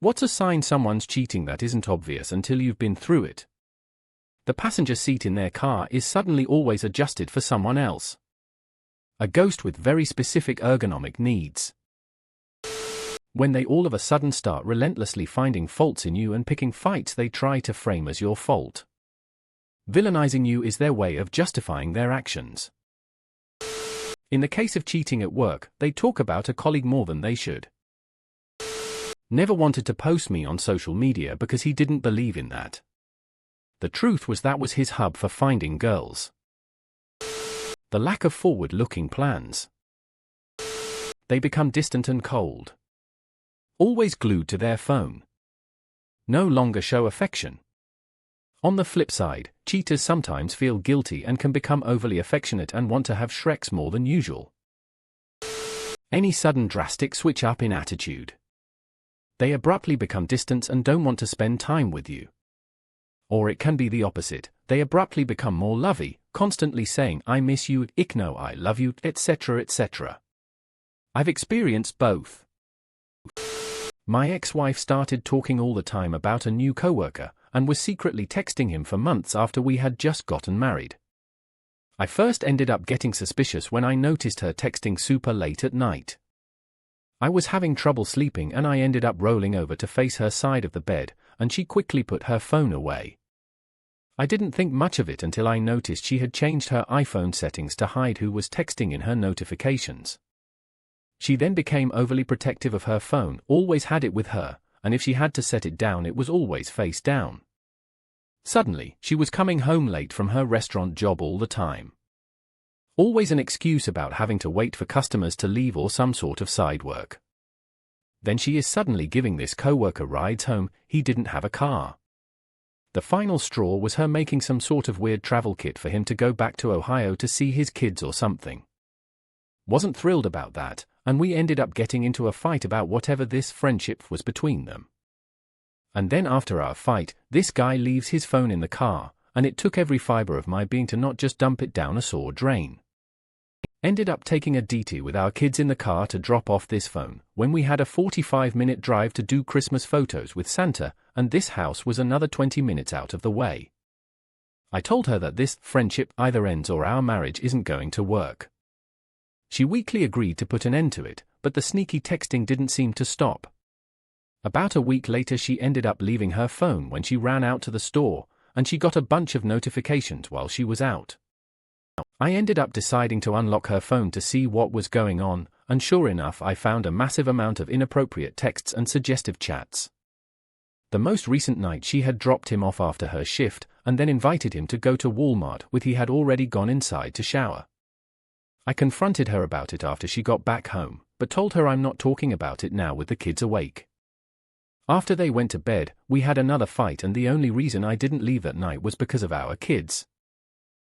What's a sign someone's cheating that isn't obvious until you've been through it? The passenger seat in their car is suddenly always adjusted for someone else. A ghost with very specific ergonomic needs. When they all of a sudden start relentlessly finding faults in you and picking fights they try to frame as your fault. Villainizing you is their way of justifying their actions. In the case of cheating at work, they talk about a colleague more than they should. Never wanted to post me on social media because he didn't believe in that. The truth was that was his hub for finding girls. The lack of forward-looking plans. They become distant and cold. Always glued to their phone. No longer show affection. On the flip side, cheaters sometimes feel guilty and can become overly affectionate and want to have Shreks more than usual. Any sudden drastic switch up in attitude. They abruptly become distant and don't want to spend time with you. Or it can be the opposite, they abruptly become more lovey, constantly saying I miss you, ich know I love you, etc. etc. I've experienced both. My ex-wife started talking all the time about a new coworker, and was secretly texting him for months after we had just gotten married. I first ended up getting suspicious when I noticed her texting super late at night. I was having trouble sleeping and I ended up rolling over to face her side of the bed, and she quickly put her phone away. I didn't think much of it until I noticed she had changed her iPhone settings to hide who was texting in her notifications. She then became overly protective of her phone, always had it with her, and if she had to set it down it was always face down. Suddenly, she was coming home late from her restaurant job all the time. Always an excuse about having to wait for customers to leave or some sort of side work. Then she is suddenly giving this coworker rides home, he didn't have a car. The final straw was her making some sort of weird travel kit for him to go back to Ohio to see his kids or something. Wasn't thrilled about that, and we ended up getting into a fight about whatever this friendship was between them. And then after our fight, this guy leaves his phone in the car, and it took every fiber of my being to not just dump it down a sore drain. Ended up taking a DT with our kids in the car to drop off this phone, when we had a 45-minute drive to do Christmas photos with Santa, and this house was another 20 minutes out of the way. I told her that this friendship either ends or our marriage isn't going to work. She weakly agreed to put an end to it, but the sneaky texting didn't seem to stop. About a week later she ended up leaving her phone when she ran out to the store, and she got a bunch of notifications while she was out. I ended up deciding to unlock her phone to see what was going on, and sure enough I found a massive amount of inappropriate texts and suggestive chats. The most recent night she had dropped him off after her shift, and then invited him to go to Walmart with he had already gone inside to shower. I confronted her about it after she got back home, but told her I'm not talking about it now with the kids awake. After they went to bed, we had another fight and the only reason I didn't leave that night was because of our kids.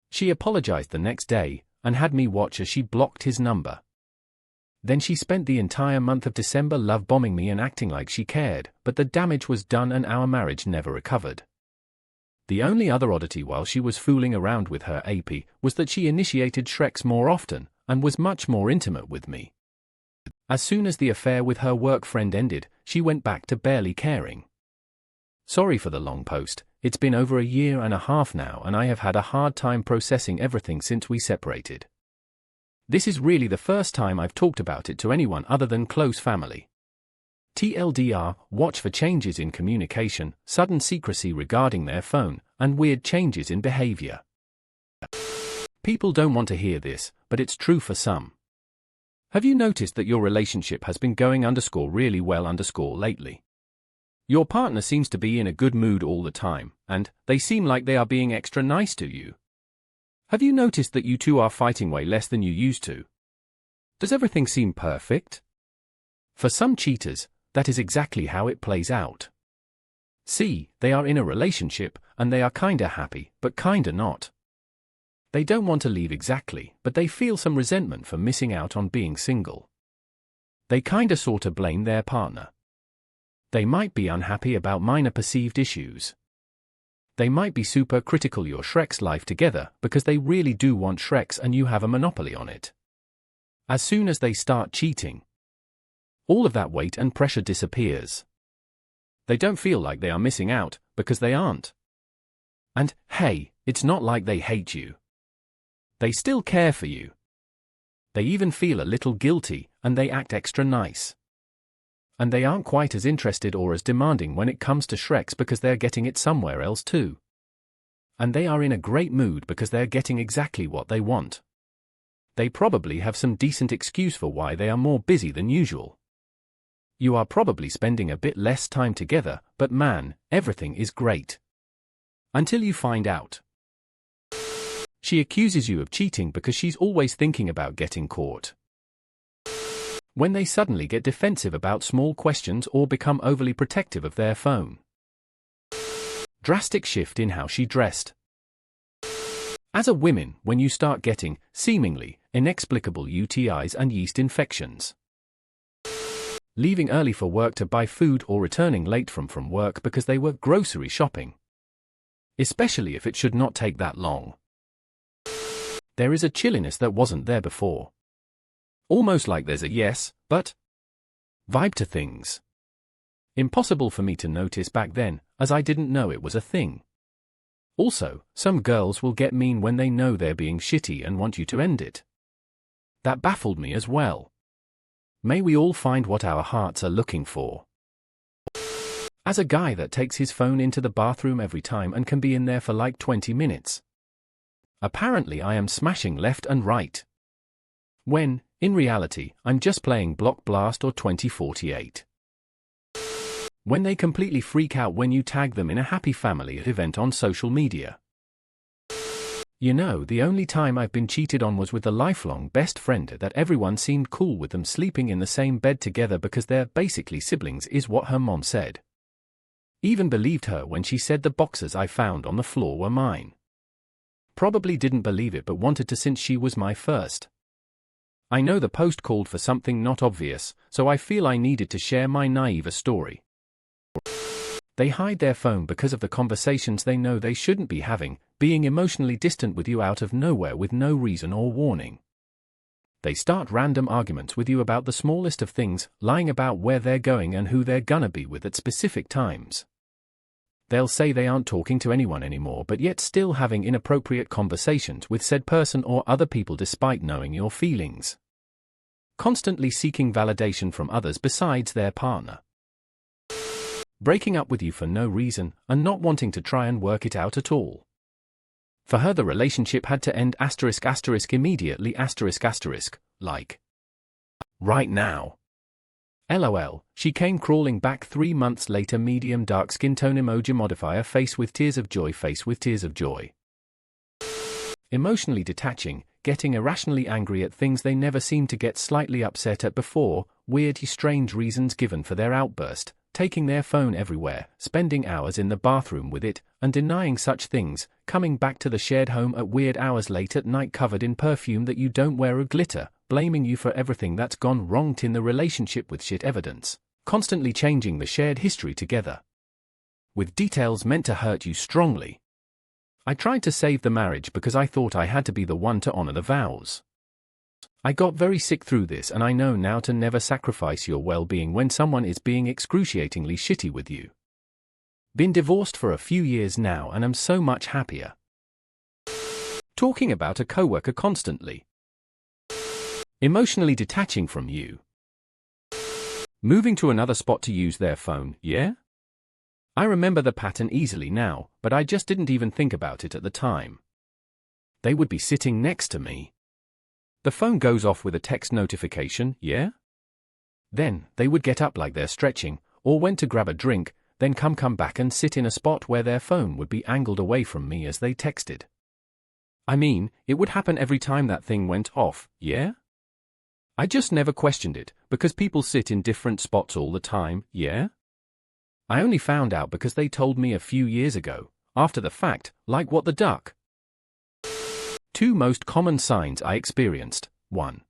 She apologized the next day, and had me watch as she blocked his number. Then she spent the entire month of December love-bombing me and acting like she cared, but the damage was done and our marriage never recovered. The only other oddity while she was fooling around with her AP was that she initiated Shreks more often, and was much more intimate with me. As soon as the affair with her work friend ended, she went back to barely caring. Sorry for the long post, it's been over a year and a half now and I have had a hard time processing everything since we separated. This is really the first time I've talked about it to anyone other than close family. TLDR, watch for changes in communication, sudden secrecy regarding their phone, and weird changes in behavior. People don't want to hear this, but it's true for some. Have you noticed that your relationship has been going really well lately? Your partner seems to be in a good mood all the time, and they seem like they are being extra nice to you. Have you noticed that you two are fighting way less than you used to? Does everything seem perfect? For some cheaters, that is exactly how it plays out. See, they are in a relationship, and they are kinda happy, but kinda not. They don't want to leave exactly, but they feel some resentment for missing out on being single. They kinda sorta blame their partner. They might be unhappy about minor perceived issues. They might be super critical your Shrek's life together because they really do want Shrek's and you have a monopoly on it. As soon as they start cheating, all of that weight and pressure disappears. They don't feel like they are missing out, because they aren't. And, hey, it's not like they hate you. They still care for you. They even feel a little guilty, and they act extra nice. And they aren't quite as interested or as demanding when it comes to Shreks because they're getting it somewhere else too. And they are in a great mood because they're getting exactly what they want. They probably have some decent excuse for why they are more busy than usual. You are probably spending a bit less time together, but man, everything is great. Until you find out. She accuses you of cheating because she's always thinking about getting caught. When they suddenly get defensive about small questions or become overly protective of their phone. Drastic shift in how she dressed. As a woman, when you start getting, seemingly, inexplicable UTIs and yeast infections. Leaving early for work to buy food or returning late from work because they were grocery shopping. Especially if it should not take that long. There is a chilliness that wasn't there before. Almost like there's a yes, but vibe to things. Impossible for me to notice back then, as I didn't know it was a thing. Also, some girls will get mean when they know they're being shitty and want you to end it. That baffled me as well. May we all find what our hearts are looking for. As a guy that takes his phone into the bathroom every time and can be in there for like 20 minutes. Apparently I am smashing left and right. When, in reality, I'm just playing Block Blast or 2048. When they completely freak out when you tag them in a happy family event on social media. You know, the only time I've been cheated on was with the lifelong best friend that everyone seemed cool with them sleeping in the same bed together because they're basically siblings is what her mom said. Even believed her when she said the boxers I found on the floor were mine. Probably didn't believe it but wanted to since she was my first. I know the post called for something not obvious, so I feel I needed to share my naive story. They hide their phone because of the conversations they know they shouldn't be having, being emotionally distant with you out of nowhere with no reason or warning. They start random arguments with you about the smallest of things, lying about where they're going and who they're gonna be with at specific times. They'll say they aren't talking to anyone anymore but yet still having inappropriate conversations with said person or other people despite knowing your feelings. Constantly seeking validation from others besides their partner. Breaking up with you for no reason and not wanting to try and work it out at all. For her the relationship had to end *** immediately ***, like right now. LOL, she came crawling back 3 months later medium dark skin tone emoji modifier face with tears of joy face with tears of joy. Emotionally detaching, getting irrationally angry at things they never seemed to get slightly upset at before, weird strange reasons given for their outburst, taking their phone everywhere, spending hours in the bathroom with it, and denying such things, coming back to the shared home at weird hours late at night covered in perfume that you don't wear or glitter, blaming you for everything that's gone wrong in the relationship with shit evidence, constantly changing the shared history together. With details meant to hurt you strongly. I tried to save the marriage because I thought I had to be the one to honor the vows. I got very sick through this and I know now to never sacrifice your well-being when someone is being excruciatingly shitty with you. Been divorced for a few years now and am so much happier. Talking about a coworker constantly. Emotionally detaching from you. Moving to another spot to use their phone, yeah? I remember the pattern easily now, but I just didn't even think about it at the time. They would be sitting next to me. The phone goes off with a text notification, yeah? Then, they would get up like they're stretching, or went to grab a drink, then come back and sit in a spot where their phone would be angled away from me as they texted. I mean, it would happen every time that thing went off, yeah? I just never questioned it, because people sit in different spots all the time, yeah? I only found out because they told me a few years ago, after the fact, like what the duck. 2 most common signs I experienced. 1.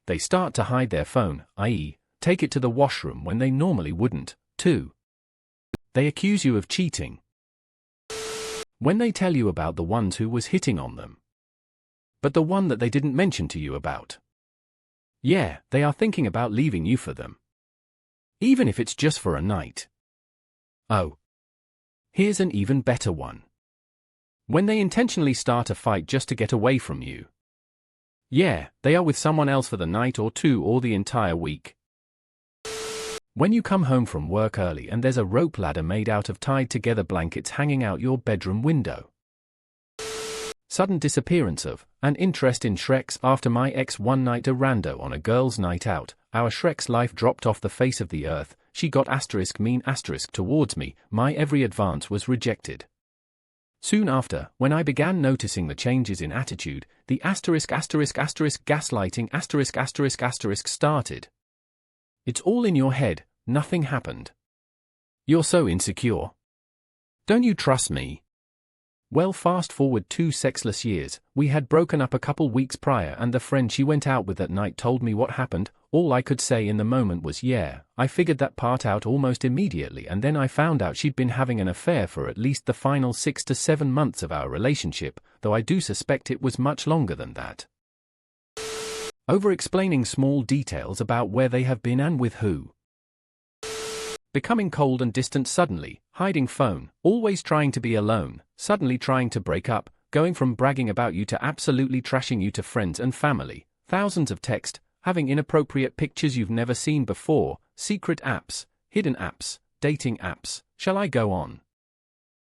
They start to hide their phone, i.e., take it to the washroom when they normally wouldn't. 2. They accuse you of cheating. When they tell you about the ones who was hitting on them. But the one that they didn't mention to you about. Yeah, they are thinking about leaving you for them. Even if it's just for a night. Oh. Here's an even better one. When they intentionally start a fight just to get away from you. Yeah, they are with someone else for the night or two or the entire week. When you come home from work early and there's a rope ladder made out of tied-together blankets hanging out your bedroom window. Sudden disappearance of, and interest in Shrek's. After my ex one night a rando on a girl's night out, our Shrek's life dropped off the face of the earth. She got mean towards me, my every advance was rejected. Soon after, when I began noticing the changes in attitude, the gaslighting started. It's all in your head, nothing happened. You're so insecure. Don't you trust me? Well, fast forward 2 sexless years, we had broken up a couple weeks prior and the friend she went out with that night told me what happened. All I could say in the moment was yeah, I figured that part out almost immediately, and then I found out she'd been having an affair for at least the final 6 to 7 months of our relationship, though I do suspect it was much longer than that. Over-explaining small details about where they have been and with who. Becoming cold and distant suddenly, hiding phone, always trying to be alone, suddenly trying to break up, going from bragging about you to absolutely trashing you to friends and family, thousands of text, having inappropriate pictures you've never seen before, secret apps, hidden apps, dating apps, shall I go on?